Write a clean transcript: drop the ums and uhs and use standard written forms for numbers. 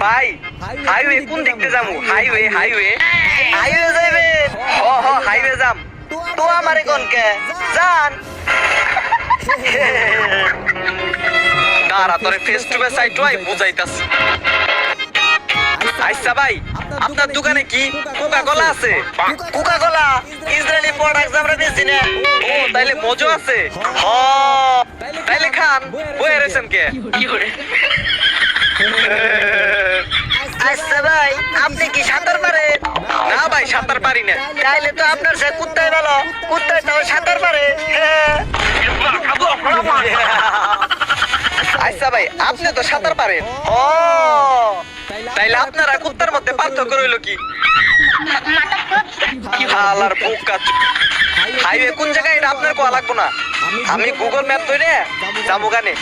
ভাই হাইওয়ে কোন দিক দিয়ে যাবো? হাইওয়ে হাইওয়ে হাইওয়ে যাবে। হাইওয়ে যাম তো আমারে কোন কে জান দাঁড়া তোরে ফেস টু ফেস আই টুই বুঝাইতাছি। আচ্ছা ভাই আপনার দোকানে কি কোকা কোলা আছে? কোকা কোলা ইসরায়েলি প্রোডাক্টস আমরা বেচি না। ও তাইলে মজো আছে। হ তাইলে খান বয়ে রয়েছেন কে? আচ্ছা ভাই আপনি কি সাঁতার পারেন? না ভাই সাঁতার পারি না। তাইলে তো আপনার সে কুত্তাই ভালো, কুত্তাই তো সাঁতার পারে। আচ্ছা ভাই আপনি তো সাঁতার পারেন। ও তাইলে আপনারা কুত্তার মধ্যে পার্থক্য রইল কি? হালার বোকা। হাইওয়ে কোন জায়গায় এটা আপনার কোয়া লাগবো না, আমি গুগল ম্যাপ ধরে যাবো গানে।